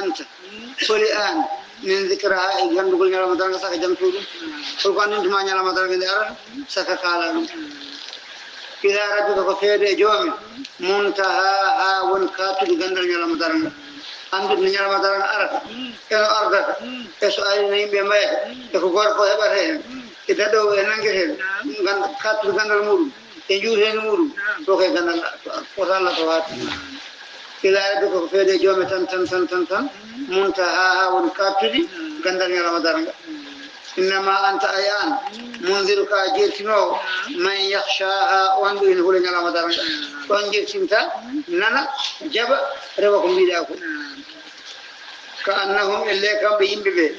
أنت فلان من ذكرها يقول يا رمضان ساك جمتول فلقان أنت ما يا رمضان دار ساك قالوا إذا رجل كفير جوم منتهى ونكاتل جندل يا رمضان أنت من يا رمضان أرك كانوا أرك يسأل نيم بما يكبر فهبره إذا دو ينعكسه كاتل جندل مول يجوه مول روكه جندل فصل توات إذا رجل كفير جوم تن منتهى ونكاتل جندل يا رمضان إنما أنت أيان منذرك أجيرتنو من يخشاها وانظر إنه لن يرى مدارا وانجر سمتا نانا جب ربكم بيداكم كأنهم إليه كم بيهم ببه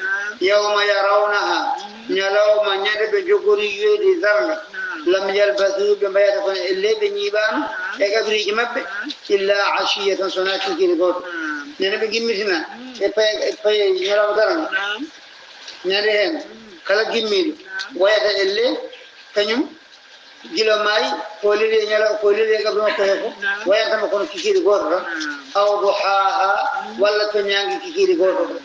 يوم يرونها نلو من يدب جغري يدي ذرنا لم يلبثوا بما يتكون إليه بنيبان يقدر يجمب إلا عشية صناتي كيرغوت ننبي جمسنا يبقى يرى مدارا نريهم kala gimmiɗo wayata elle kañum gila maayi kolide ñala kolide gabdo makko heko wayatama kono kikiɗe goto tan aw duhaha walla to ñangi kikiɗe goto ɗo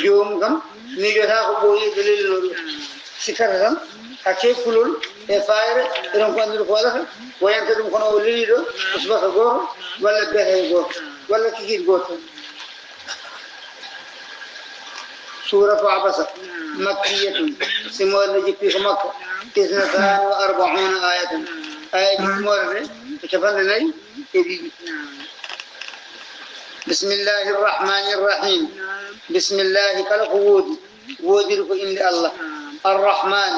jomum kam miijota ko ɓooyi dalilno ɗo sikkata tan hakke kulol e fayre eɗon ko andude ko waɗata wayanta ɗum kono o leli ɗo ko subaka goto walla beete goto walla kikiɗe goto سورة عبسة مكية سمور نجيب في مكة 42 آية آية سمور كتفن لي بسم الله الرحمن الرحيم بسم الله كالقوود وودرك إن الله الرحمن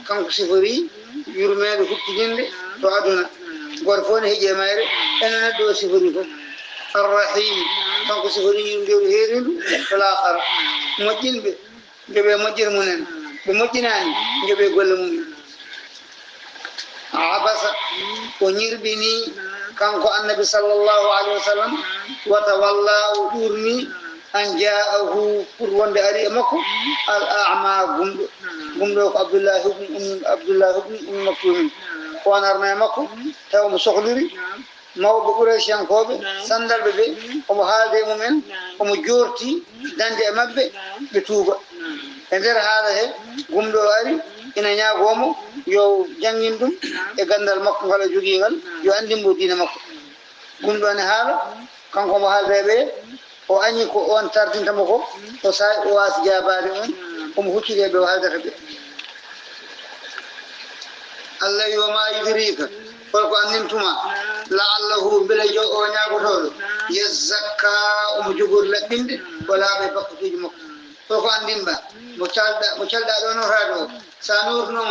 كم سفري يرمي بكتجين تعدنا غرفون هي ماير أنا ندو سفري الرحيم كم سفري يرمي هيرين فالآخر مجين جبه مجر منن بمجناني جبه قول من عبس ونير بني كان النبي صلى الله عليه وسلم وتولى ودورني أن جاءه قروان داري مكو الأعمى قمدو عبد الله بن أم مكتوم وانرنا مكو تاو مسخلري ماو بقريش ينكوب سندل ببي ومحال دي ممن ومجورتي داندي مبي بتوبة انذر هذا هي قمدو أري إنا نيا قومو يو جنين دم يغندل مكو ولا جوغيغل يو أندم بودين مكو قمدو أنا هذا كان كو محال بيبي وأني كو أن تردين تمكو وساي واس جاباري ومحوكي بيبي وهذا ربي الله يوما يدريك فلقو أنتما لعله بلا جو أونيا قطول يزكى ومجبور لبند ولا بيبقى في جمك فلقو أنتما مچالدا دونو رادو سانور نوم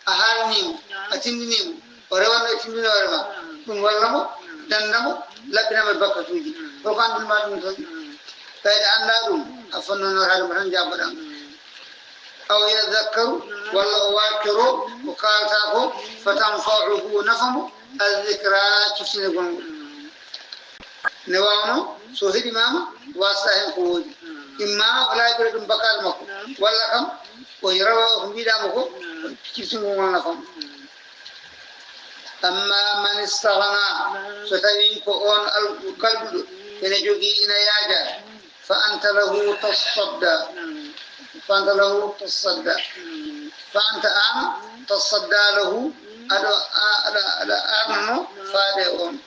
أهال نيم أتند نيم وروان أتند نورما تنوالنمو دندمو لبنا بيبقى في جي فلقو أنتما دونو فإذا أندادون أفنو نورادو محن جابدان أو يذكر ولا واكروا وقال تاكو فتنفعه نفهم الذكرى تفسير قنو نوانو سوهد ماما واسطهم قوود إما ولا يبردون بقال مكو ولا كم ويروا بيدا مكو تفسير قنو نفهم أما من استغنى ستوين كؤون القلب ينجوكي إنا ياجا فأنت له تصدى فأنت له تصدى فأنت تصدى له ada arno faade on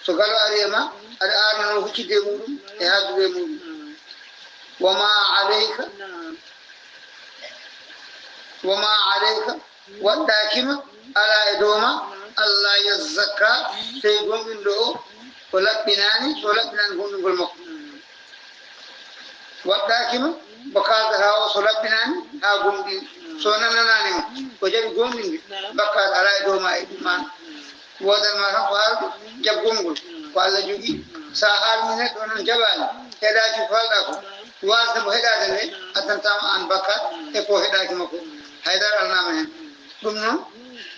so galo arema ada arno huccide mudum e haddude mudum wama alayka wadakima ala edoma alla yazakka tay gomindo ko labbinani so labbinan gondugol makko wadakima bakada hawo so labbinani ha gomdi so nananani ko jabi gomdi bakkat ala do ma e man wodal ma tan faal jaggongol ko Allah jogi sa hal min do non jabani hedaaki falda ko wasde mo hedaade ne atantama an bakkat e ko hedaaki makko haydar alnama hen dum non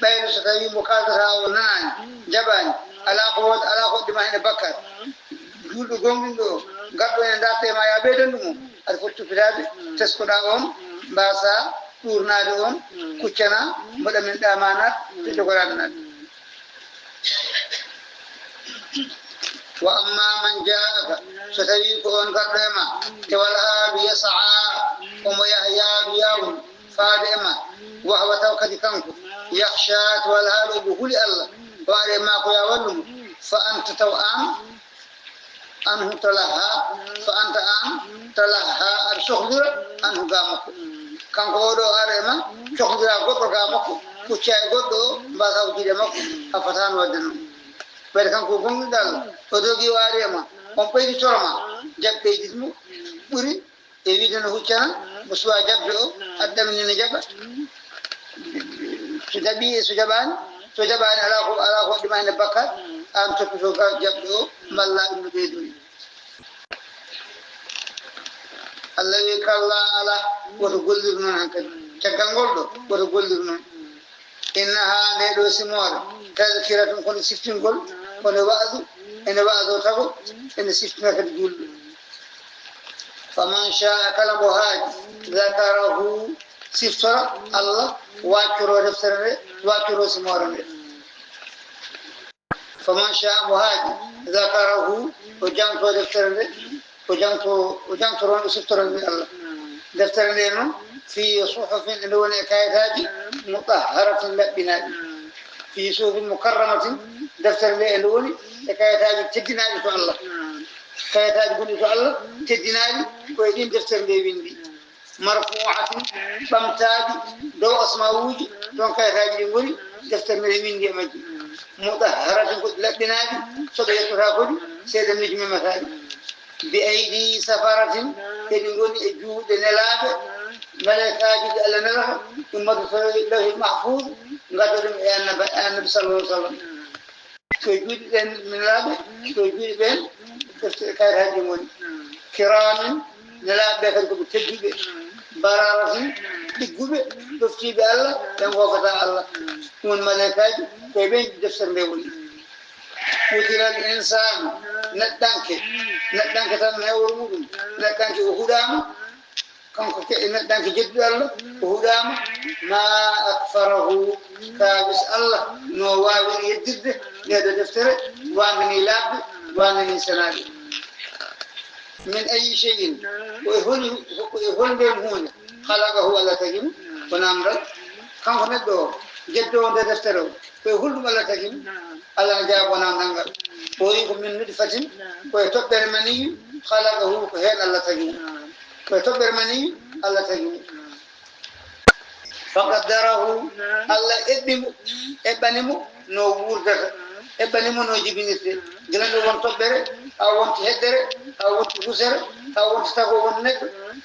bayro so tawi mo kalda hawo nanani jabani ala ko dima hen bakkat juldo gomdi do gaddo en datte ma ya bedandu mo ar fottu fitade teskoda on mbasa tournade on kuccana mboɗa min ɗamanat te jogoranat wa amma man jaaka ستبي كون كرما والآب يسعى ويحيى بياو فادما وهو توكد كنكو يخشى والهال بقول الله وعلى ما قيا ولم فأنت توأم أنه تلها فأنت أن تلها الشخدر أنه قامك كان قولو أرما شخدر أقول قامك كشاي قدو باسا وجد مك أفتان ودنو بركان كوكم دال ودوغي وارما أمبي شرما جب تيجسمو بري إيدنا هوشنا بسوا جب جو أدم نجاب سجبان على خود ما نبكر أم تكسوكا جب جو ملا إنبيدون الله يكلا على وتقول لنا هكذا تكانغولو وتقول لنا إنها نيلو سمور تذكرة كل سيفتين قول ونبعض إن بعض تقول إن سيفتنا كتقول فمن شاء كلام هاج ذكره سيفتر الله واكرو دفتر واكرو سمور فمن شاء مهاج ذكره وجانتو دفتر وجانتو سيفتر الله دفتر لنا في صحف لون كايتاج مطهرة لبناء في صحف مكرمة دفتر لون كايتاج تديناج الله كايتاج قولي الله تديناج ويدين دفتر لبندي مرفوعة بمتاج دو أسماء وجه دون كايتاج قولي دفتر لبندي مجي مطهرة لبناء صديق راقل سيد النجم مثال بأيدي سفارة تدين جود نلاب ملكاجد ألا نلها ثم له المحفوظ قدر النبي صلى الله عليه وسلم توجود من لابه توجود بين كار هاجمون كرام نلاب بكر بتجيب برارة بجوب تفتي بالله ينوفق الله والملكاجد بين دفتر لوني قتل الإنسان ندانك تنهي ورمود ندانك وخدام كان دانك جد الله وهدام ما أكفره كابس الله نواب يدد هذا دفتر وانني لاب وانني سنادي من أي شيء ويهون بهم خلقه الله تجم ونامر كان هنا دو جدو هذا دفتر ويهون الله تجم الله جاب ونامر ويكم من نطفة ويتبر مني خلقه كهين الله تجم ويتبر مني الله تجمع فقدره الله ابنمو نور ده ابنمو نوجبينته جلنا وان تبر او وان تهدر او وان تفسر او وان تتاقو وان نك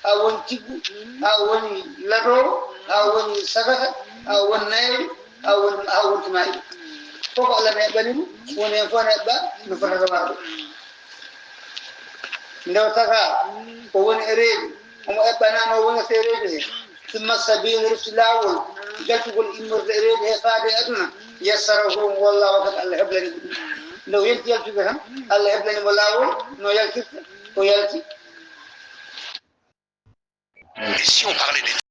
او وان تيبو او وان لدو او وان سبخ او وان نايل او وان تماي فوق الله ابنمو وان ينفون ابا نفرد مارو لو تقع وون إريد وما أبنا وون سيريده ثم السبيل رسل الأول قلت قل إن إريد هفادي أدنى يسره والله وقت الله يبلني لو يلتي يلتي بهم الله يبلني والله نو يلتي ويلتي